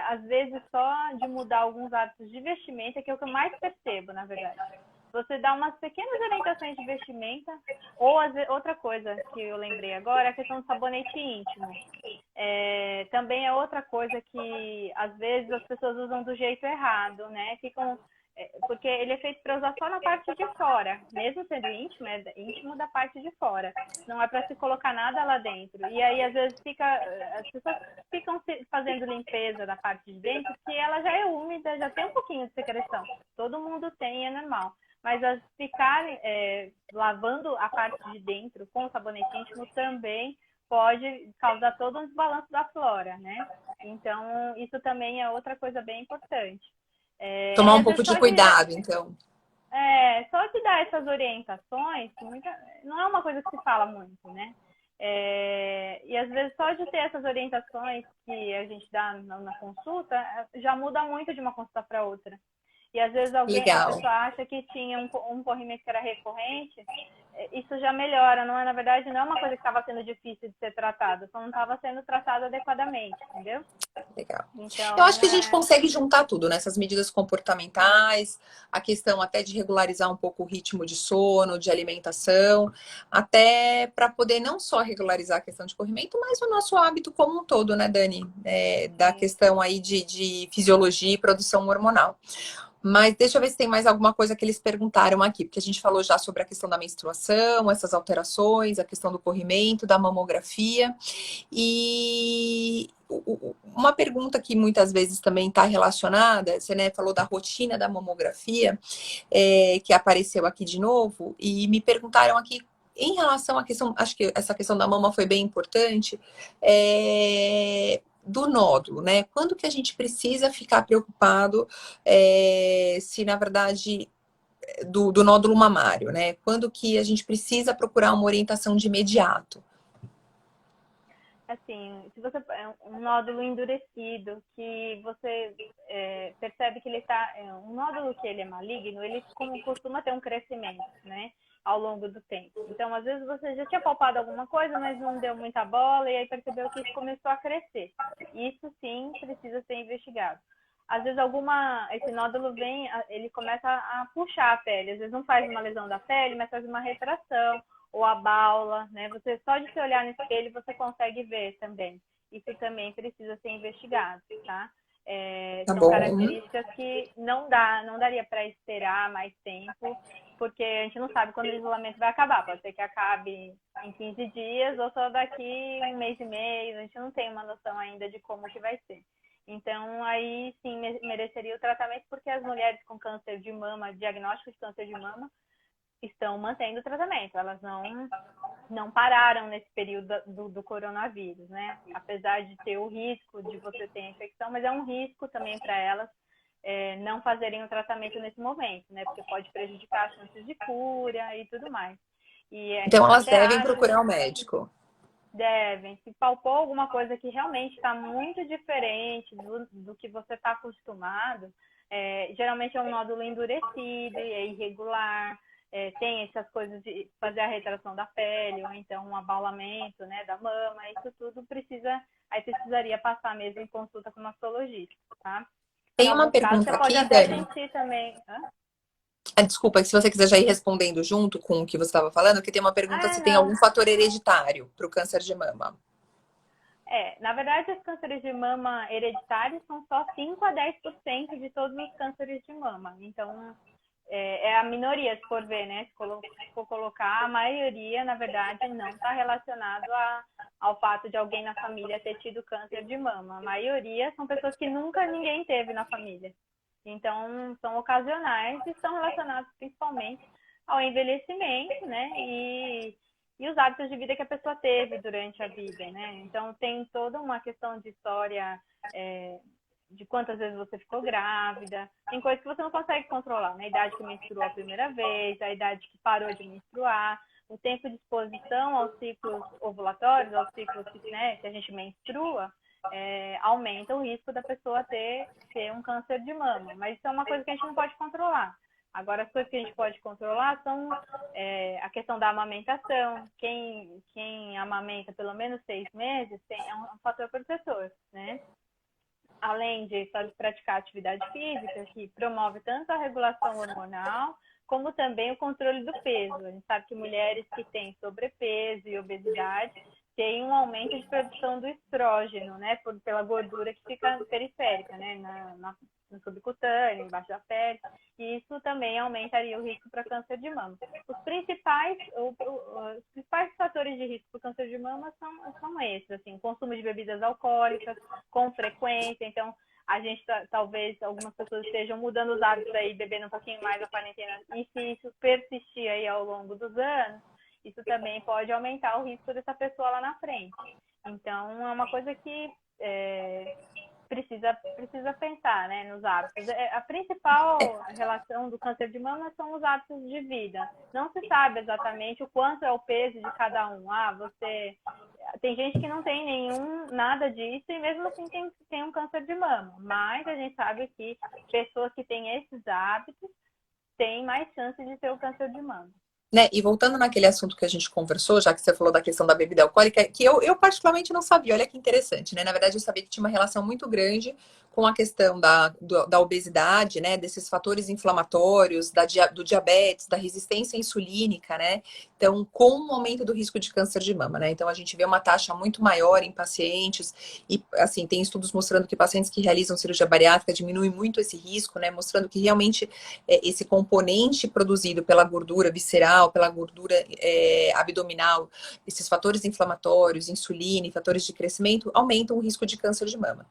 às vezes só de mudar alguns hábitos de vestimenta, que é o que eu mais percebo, na verdade. Você dá umas pequenas orientações de vestimenta, ou outra coisa que eu lembrei agora é a questão do sabonete íntimo. Também é outra coisa que às vezes as pessoas usam do jeito errado, né? Porque ele é feito para usar só na parte de fora, mesmo sendo íntimo, é íntimo da parte de fora. Não é para se colocar nada lá dentro. E aí às vezes as pessoas ficam fazendo limpeza da parte de dentro, que ela já é úmida, já tem um pouquinho de secreção. Todo mundo tem, é normal. Mas as ficarem lavando a parte de dentro com o sabonete íntimo também pode causar todo um desbalanço da flora, né? Então, isso também é outra coisa bem importante. Tomar E um às pouco vezes de cuidado, então. só de dar essas orientações, não é uma coisa que se fala muito, né? E às vezes só de ter essas orientações que a gente dá na consulta, já muda muito de uma consulta para outra. E às vezes a Legal. pessoa acha que tinha um corrimento que era recorrente, isso já melhora, não é? Na verdade, não é uma coisa que estava sendo difícil de ser tratada, só não estava sendo tratada adequadamente, entendeu? Legal. Eu acho Então, que a gente consegue juntar tudo, nessas medidas comportamentais, a questão até de regularizar um pouco o ritmo de sono, de alimentação, até para poder não só regularizar a questão de corrimento, mas o nosso hábito como um todo, né, Dani? Da questão aí de fisiologia e produção hormonal. Mas deixa eu ver se tem mais alguma coisa que eles perguntaram aqui, porque a gente falou já sobre a questão da menstruação, essas alterações, a questão do corrimento, da mamografia. E uma pergunta que muitas vezes também está relacionada, você, né, falou da rotina da mamografia, que apareceu aqui de novo, e me perguntaram aqui em relação à questão, acho que essa questão da mama foi bem importante, do nódulo, né? Quando que a gente precisa ficar preocupado se, na verdade, do nódulo mamário, né? Quando que a gente precisa procurar uma orientação de imediato? assim, se você um nódulo endurecido, que você percebe que ele está, um nódulo que ele é maligno, ele costuma ter um crescimento, né, ao longo do tempo. Então, às vezes você já tinha palpado alguma coisa, mas não deu muita bola e aí percebeu que isso começou a crescer. Isso sim precisa ser investigado. Às vezes esse nódulo ele começa a puxar a pele. Às vezes não faz uma lesão da pele, mas faz uma retração ou a baula, né? Você só de se olhar no espelho você consegue ver também. Isso também precisa ser investigado, tá? Tá São bom? características que não daria para esperar mais tempo, porque a gente não sabe quando o isolamento vai acabar. Pode ser que acabe em 15 dias ou só daqui um mês e meio. A gente não tem uma noção ainda de como que vai ser. Então, aí sim mereceria o tratamento, porque as mulheres com câncer de mama, diagnóstico de câncer de mama, estão mantendo o tratamento. Elas não pararam nesse período do coronavírus, né? Apesar de ter o risco de você ter a infecção, mas é um risco também para elas não fazerem o tratamento nesse momento, né? Porque pode prejudicar as chances de cura e tudo mais. E a Então gente elas até devem acha, procurar o médico. devem, se palpou alguma coisa que realmente está muito diferente do que você está acostumado, geralmente é um nódulo endurecido, é irregular, tem essas coisas de fazer a retração da pele, ou então um abaulamento, né, da mama, isso tudo precisaria passar mesmo em consulta com o mastologista, tá? Em Tem uma alguns casos, você pergunta pode aqui, até Dani. sentir também. Hã? Desculpa, se você quiser já ir respondendo junto com o que você estava falando, que tem uma pergunta se tem Não. algum fator hereditário para o câncer de mama. Na verdade, os cânceres de mama hereditários são só 5 a 10% de todos os cânceres de mama. Então, é a minoria, se for ver, né? Se for colocar, a maioria, na verdade, não está relacionado ao fato de alguém na família ter tido câncer de mama. A maioria são pessoas que nunca ninguém teve na família. Então, são ocasionais e estão relacionados principalmente ao envelhecimento, né? E os hábitos de vida que a pessoa teve durante a vida, né? Então, tem toda uma questão de história de quantas vezes você ficou grávida. Tem coisas que você não consegue controlar, né? A idade que menstruou a primeira vez, a idade que parou de menstruar, o tempo de exposição aos ciclos ovulatórios, aos ciclos, né, que a gente menstrua, aumenta o risco da pessoa ter um câncer de mama. Mas isso é uma coisa que a gente não pode controlar. Agora, as coisas que a gente pode controlar são a questão da amamentação. Quem amamenta pelo menos 6 meses é um fator protetor, né? Além de praticar atividade física, que promove tanto a regulação hormonal, como também o controle do peso. A gente sabe que mulheres que têm sobrepeso e obesidade têm um aumento de produção do estrógeno, né? Pela gordura que fica periférica, né? No subcutâneo, embaixo da pele. E isso também aumentaria o risco para câncer de mama. Os principais fatores de risco para câncer de mama são esses, assim, o consumo de bebidas alcoólicas com frequência. Então, a gente talvez algumas pessoas estejam mudando os hábitos aí, bebendo um pouquinho mais a quarentena, e se isso persistir aí ao longo dos anos, isso também pode aumentar o risco dessa pessoa lá na frente. Então, é uma coisa que precisa pensar, né, nos hábitos. A principal relação do câncer de mama são os hábitos de vida. Não se sabe exatamente o quanto é o peso de cada um. Tem gente que não tem nada disso e mesmo assim tem um câncer de mama. Mas a gente sabe que pessoas que têm esses hábitos têm mais chance de ter o câncer de mama. Né? E voltando naquele assunto que a gente conversou, já que você falou da questão da bebida alcoólica, que eu particularmente não sabia, olha que interessante, né? Na verdade, eu sabia que tinha uma relação muito grande com a questão da obesidade, né? Desses fatores inflamatórios, do diabetes, da resistência insulínica, né? Então, com o aumento do risco de câncer de mama, né? Então, a gente vê uma taxa muito maior em pacientes, e assim, tem estudos mostrando que pacientes que realizam cirurgia bariátrica diminuem muito esse risco, né? Mostrando que realmente esse componente produzido pela gordura visceral, pela gordura abdominal, esses fatores inflamatórios, insulina e fatores de crescimento aumentam o risco de câncer de mama.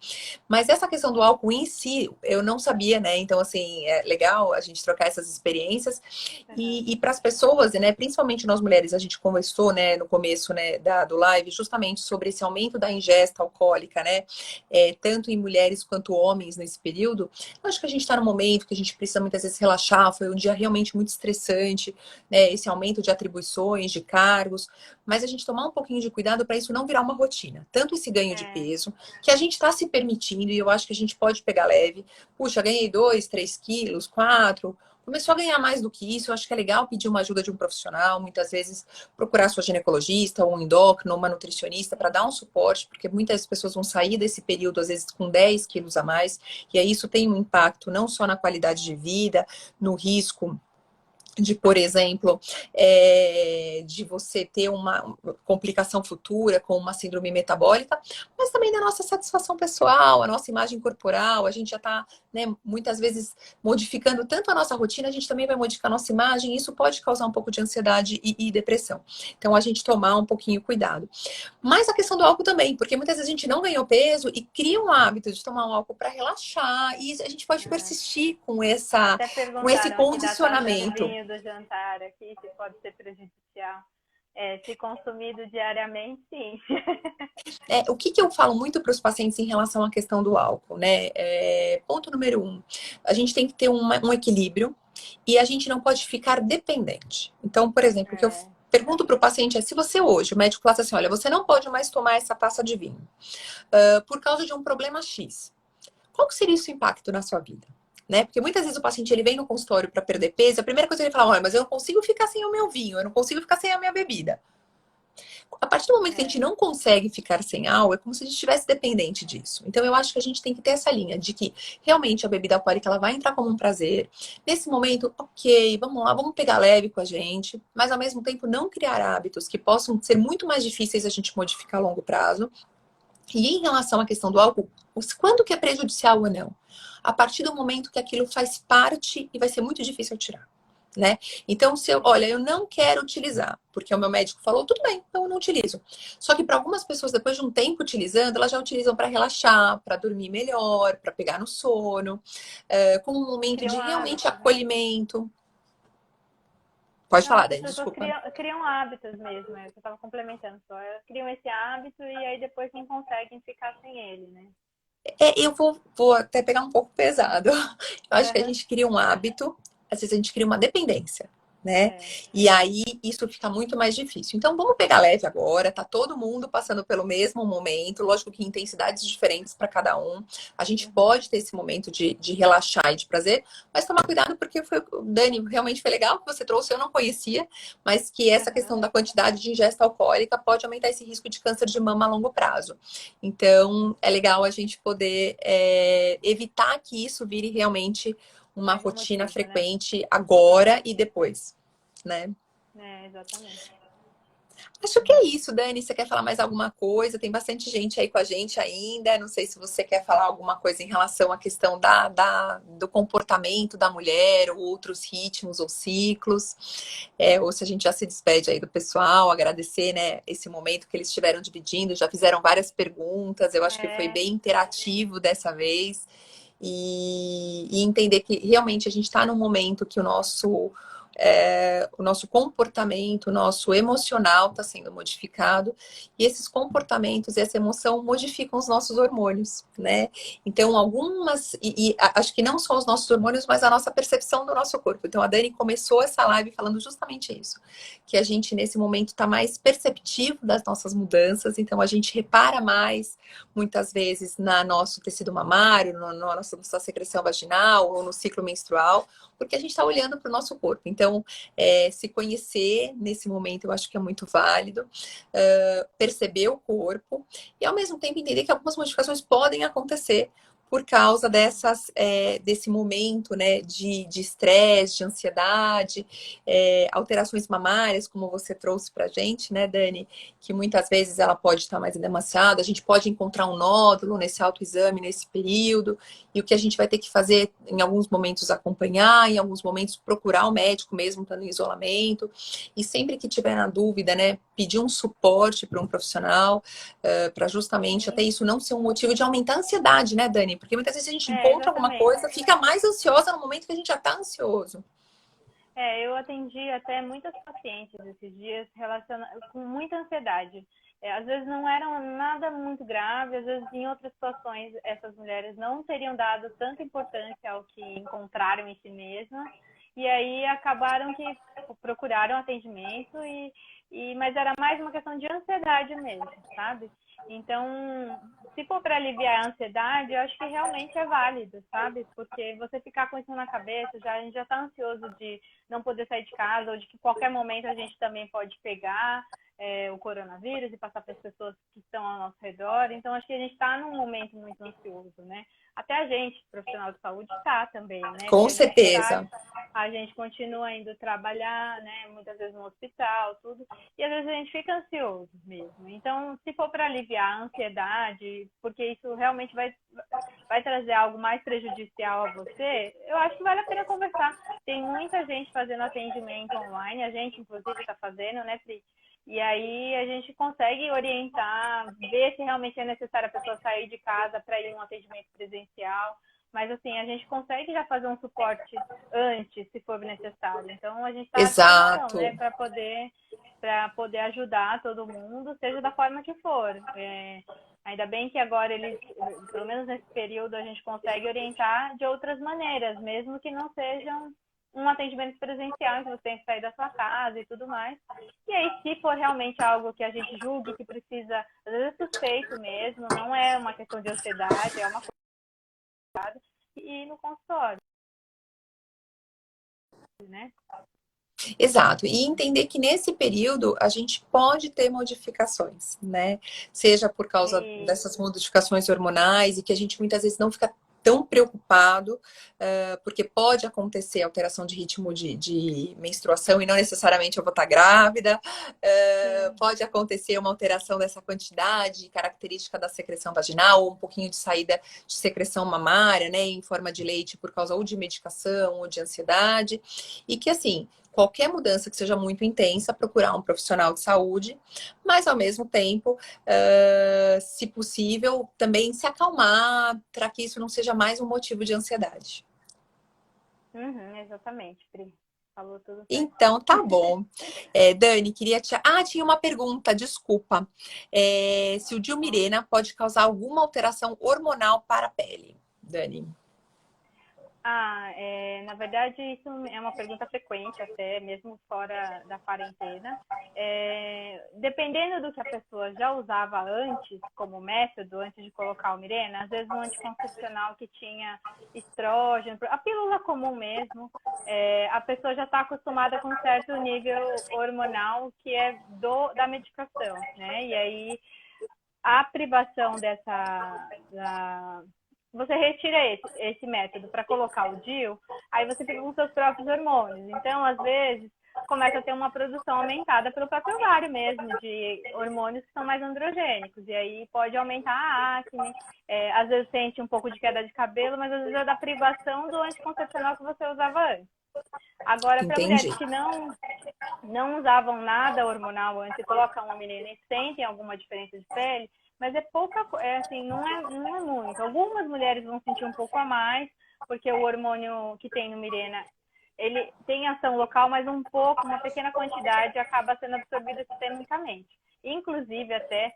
Mas essa questão do álcool em si, eu não sabia, né? Então, assim, é legal a gente trocar essas experiências. E para as pessoas, né, principalmente nós mulheres, a gente conversou, né, no começo, né, do live, justamente sobre esse aumento da ingesta alcoólica, né? Tanto em mulheres quanto homens nesse período. Eu acho que a gente está num momento que a gente precisa muitas vezes relaxar, foi um dia realmente muito estressante, né? Esse aumento de atribuições, de cargos, mas a gente tomar um pouquinho de cuidado para isso não virar uma rotina. Tanto esse ganho de peso, que a gente está se permitindo, e eu acho que a gente pode pegar leve. Puxa, ganhei 2, 3 quilos, 4. Começou a ganhar mais do que isso, eu acho que é legal pedir uma ajuda de um profissional, muitas vezes procurar sua ginecologista, ou um endócrino, uma nutricionista para dar um suporte, porque muitas pessoas vão sair desse período, às vezes, com 10 quilos a mais, e aí isso tem um impacto não só na qualidade de vida, no risco de, por exemplo, de você ter uma complicação futura com uma síndrome metabólica, mas também da nossa satisfação pessoal, a nossa imagem corporal, a gente já está, né, muitas vezes modificando tanto a nossa rotina, a gente também vai modificar a nossa imagem, e isso pode causar um pouco de ansiedade e depressão. Então, a gente tomar um pouquinho cuidado. Mas a questão do álcool também, porque muitas vezes a gente não ganhou peso e cria um hábito de tomar um álcool para relaxar, e a gente pode persistir com Até esse perguntaram aqui da taça de condicionamento. vinho do jantar aqui, se pode ser prejudicial. Se consumido diariamente, sim. O que eu falo muito para os pacientes em relação à questão do álcool, né? Ponto número 1, a gente tem que ter um equilíbrio e a gente não pode ficar dependente. Então, por exemplo, o que eu pergunto para o paciente é: se você hoje, o médico fala assim, olha, você não pode mais tomar essa taça de vinho por causa de um problema X, qual que seria esse impacto na sua vida? Né? Porque muitas vezes o paciente ele vem no consultório para perder peso, a primeira coisa que ele fala, olha, mas eu não consigo ficar sem o meu vinho, eu não consigo ficar sem a minha bebida. A partir do momento que a gente não consegue ficar sem álcool, é como se a gente estivesse dependente disso. Então, eu acho que a gente tem que ter essa linha de que realmente a bebida alcoólica ela vai entrar como um prazer. Nesse momento, ok, vamos lá, vamos pegar leve com a gente, mas ao mesmo tempo não criar hábitos que possam ser muito mais difíceis a gente modificar a longo prazo. E em relação à questão do álcool, quando que é prejudicial ou não? A partir do momento que aquilo faz parte e vai ser muito difícil eu tirar. Né? Então, olha, eu não quero utilizar, porque o meu médico falou, tudo bem, então eu não utilizo. Só que para algumas pessoas, depois de um tempo utilizando, elas já utilizam para relaxar, para dormir melhor, para pegar no sono, como um momento de realmente acolhimento. Pode falar, As Dani, pessoas desculpa. criam hábitos mesmo, eu estava complementando só. Elas criam esse hábito e aí depois não conseguem ficar sem ele, né? Eu vou até pegar um pouco pesado. Eu acho que a Aham. gente cria um hábito, às vezes a gente cria uma dependência, né? É, E aí isso fica muito mais difícil. Então vamos pegar leve agora, tá todo mundo passando pelo mesmo momento, lógico que intensidades diferentes para cada um. A gente uhum, pode ter esse momento de relaxar e de prazer, mas tomar cuidado porque foi, Dani, realmente foi legal que você trouxe, eu não conhecia, mas que essa aham. questão da quantidade de ingesta alcoólica pode aumentar esse risco de câncer de mama a longo prazo. Então, é legal a gente poder evitar que isso vire realmente uma Mais um rotina motivo, né? frequente agora e depois, né? É, exatamente. Acho que é isso, Dani. Você quer falar mais alguma coisa? Tem bastante gente aí com a gente ainda. Não sei se você quer falar alguma coisa em relação à questão do comportamento da mulher, ou outros ritmos ou ciclos. Ou se a gente já se despede aí do pessoal, agradecer, né, esse momento que eles estiveram dividindo. Já fizeram várias perguntas. Eu acho que foi É, bem interativo dessa vez. E entender que realmente a gente está num momento que o nosso comportamento, o nosso emocional está sendo modificado, e esses comportamentos e essa emoção modificam os nossos hormônios, né? Então, acho que não só os nossos hormônios, mas a nossa percepção do nosso corpo. Então, a Dani começou essa live falando justamente isso, que a gente nesse momento está mais perceptivo das nossas mudanças, então a gente repara mais, muitas vezes, na nosso tecido mamário, na nossa secreção vaginal ou no ciclo menstrual, porque a gente está olhando para o nosso corpo. Então, se conhecer nesse momento eu acho que é muito válido, perceber o corpo e, ao mesmo tempo, entender que algumas modificações podem acontecer por causa desse momento, né, de estresse, de ansiedade, alterações mamárias, como você trouxe para a gente, né, Dani, que muitas vezes ela pode estar mais edemaciada, a gente pode encontrar um nódulo nesse autoexame, nesse período, e o que a gente vai ter que fazer, em alguns momentos, acompanhar, em alguns momentos, procurar o médico mesmo, estando em isolamento, e sempre que tiver na dúvida, né, pedir um suporte para um profissional, para justamente até sim, isso não ser um motivo de aumentar a ansiedade, né, Dani? Porque muitas vezes a gente encontra alguma exatamente. coisa, fica mais ansiosa no momento que a gente já está ansioso. Eu atendi até muitas pacientes esses dias com muita ansiedade. Às vezes não era nada muito grave, às vezes em outras situações essas mulheres não teriam dado tanta importância ao que encontraram em si mesmas, e aí acabaram que procuraram atendimento, mas era mais uma questão de ansiedade mesmo, sabe? Então, se for para aliviar a ansiedade, eu acho que realmente é válido, sabe? Porque você ficar com isso na cabeça, a gente já está ansioso de não poder sair de casa, ou de que qualquer momento a gente também pode pegar o coronavírus e passar para as pessoas que estão ao nosso redor. Então, acho que a gente está num momento muito ansioso, né? Até a gente, profissional de saúde, está também, né? Com Porque certeza. a gente continua indo trabalhar, né? Muitas vezes no hospital, tudo. E às vezes a gente fica ansioso mesmo. Então, se for para aliviar a ansiedade, porque isso realmente vai trazer algo mais prejudicial a você, eu acho que vale a pena conversar. Tem muita gente fazendo atendimento online, a gente, inclusive, está fazendo, né, Pri? E aí a gente consegue orientar, ver se realmente é necessário a pessoa sair de casa para ir a um atendimento presencial. Mas, assim, a gente consegue já fazer um suporte antes, se for necessário. Então, a gente está à disposição, Exato. né, para poder ajudar todo mundo, seja da forma que for. Ainda bem que agora eles, pelo menos nesse período, a gente consegue orientar de outras maneiras, mesmo que não sejam um atendimento presencial, que você tem que sair da sua casa e tudo mais. E aí, se for realmente algo que a gente julgue que precisa, às vezes é suspeito mesmo, não é uma questão de ansiedade, é uma coisa, e ir no consultório, né? Exato. E entender que nesse período a gente pode ter modificações, né? Seja por causa E, dessas modificações hormonais e que a gente muitas vezes não fica tão preocupado, porque pode acontecer alteração de ritmo de menstruação e não necessariamente eu vou estar grávida, sim, pode acontecer uma alteração dessa quantidade característica da secreção vaginal, ou um pouquinho de saída de secreção mamária, né, em forma de leite por causa ou de medicação ou de ansiedade, e que assim, qualquer mudança que seja muito intensa, procurar um profissional de saúde, mas ao mesmo tempo, se possível, também se acalmar para que isso não seja mais um motivo de ansiedade. exatamente, Pri. Falou tudo certo. Então, tá bom. Dani, queria te... Ah, tinha uma pergunta, desculpa. Se o Dilmirena pode causar alguma alteração hormonal para a pele, Dani? Na verdade, isso é uma pergunta frequente, até mesmo fora da quarentena. Dependendo do que a pessoa já usava antes, como método, antes de colocar o Mirena, às vezes um anticoncepcional que tinha estrógeno, a pílula comum mesmo, a pessoa já está acostumada com um certo nível hormonal que é da medicação, né? E aí, a privação você retira esse método para colocar o DIU, aí você fica com seus próprios hormônios. Então, às vezes, começa a ter uma produção aumentada pelo próprio ovário mesmo, de hormônios que são mais androgênicos. E aí pode aumentar a acne, às vezes sente um pouco de queda de cabelo, mas às vezes é da privação do anticoncepcional que você usava antes. Agora, para Entendi. mulheres que não usavam nada hormonal antes e colocam uma menina e sentem alguma diferença de pele, mas é pouca, assim, não é muito. Algumas mulheres vão sentir um pouco a mais, porque o hormônio que tem no Mirena, ele tem ação local, mas uma pequena quantidade acaba sendo absorvida sistemicamente. Inclusive, até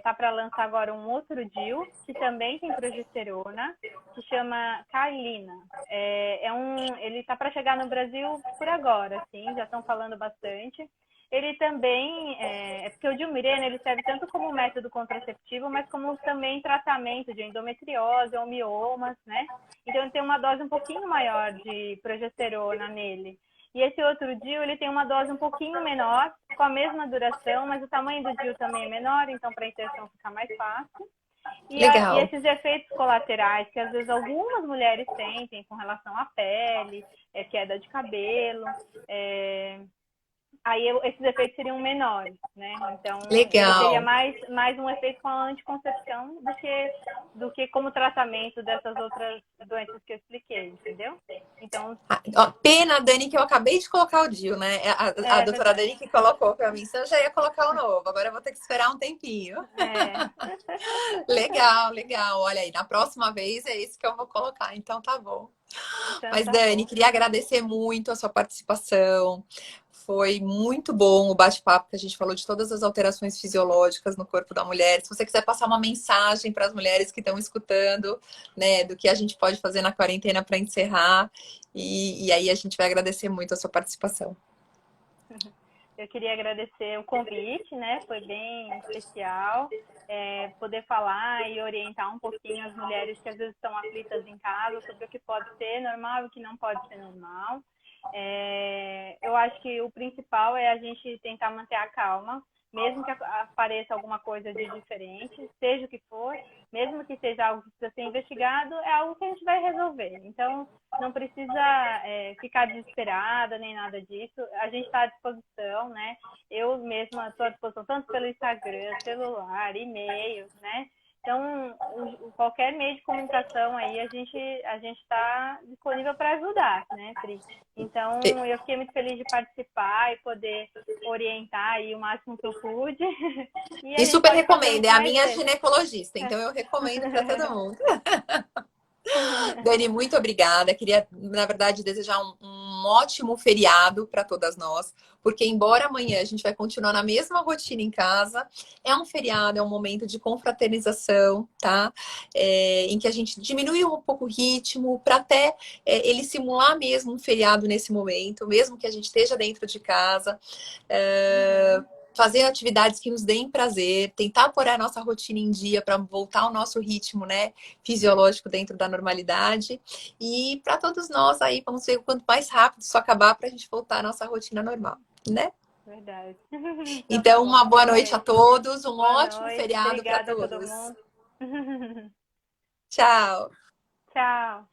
tá para lançar agora um outro DIU, que também tem progesterona, que chama Carlina. Ele está para chegar no Brasil por agora, assim, já estão falando bastante. Ele também, porque o Dilmirena, ele serve tanto como método contraceptivo, mas como também tratamento de endometriose ou miomas, né? Então, ele tem uma dose um pouquinho maior de progesterona nele. E esse outro DIU, ele tem uma dose um pouquinho menor, com a mesma duração, mas o tamanho do DIU também é menor, então para a inserção fica mais fácil. E Legal. esses efeitos colaterais que às vezes algumas mulheres sentem com relação à pele, queda de cabelo, aí esses efeitos seriam menores, né? Então, ele teria Legal. mais um efeito com a anticoncepção do que como tratamento dessas outras doenças que eu expliquei, entendeu? Então, Ó, pena, Dani, que eu acabei de colocar o DIU, né? A é doutora verdade. Dani que colocou para mim, senão eu já ia colocar o novo. Agora eu vou ter que esperar um tempinho. É. Legal, legal. Olha aí, na próxima vez é isso que eu vou colocar, então tá bom. Então Mas, tá Dani, bom. queria agradecer muito a sua participação. Foi muito bom o bate-papo, que a gente falou de todas as alterações fisiológicas no corpo da mulher. Se você quiser passar uma mensagem para as mulheres que estão escutando, né, do que a gente pode fazer na quarentena para encerrar, e aí a gente vai agradecer muito a sua participação. Eu queria agradecer o convite, né? Foi bem especial poder falar e orientar um pouquinho as mulheres que às vezes estão aflitas em casa sobre o que pode ser normal e o que não pode ser normal. Eu acho que o principal é a gente tentar manter a calma, mesmo que apareça alguma coisa de diferente, seja o que for, mesmo que seja algo que precisa ser investigado, é algo que a gente vai resolver. Então, não precisa ficar desesperada nem nada disso. A gente está à disposição, né? Eu mesma estou à disposição tanto pelo Instagram, celular, e-mail, né? Então, qualquer meio de comunicação aí, a gente está disponível para ajudar, né, Pri? Então, eu fiquei muito feliz de participar e poder orientar aí o máximo que eu pude. E a E gente super pode fazer recomendo, muito é a mais minha vezes. ginecologista, então eu recomendo para todo mundo. Dani, muito obrigada. Queria, na verdade, desejar um ótimo feriado para todas nós, porque embora amanhã a gente vai continuar na mesma rotina em casa, é um feriado, é um momento de confraternização, tá? Em que a gente diminui um pouco o ritmo para até ele simular mesmo um feriado nesse momento, mesmo que a gente esteja dentro de casa. Uhum. Fazer atividades que nos deem prazer, tentar pôr a nossa rotina em dia para voltar ao nosso ritmo, né, fisiológico dentro da normalidade. E para todos nós aí, vamos ver o quanto mais rápido isso acabar para a gente voltar à nossa rotina normal, né? Verdade. Então tá Então, bom. uma boa Fico noite a mesmo. todos, um Boa ótimo noite. feriado para Obrigada a todo todos. mundo. Tchau! Tchau.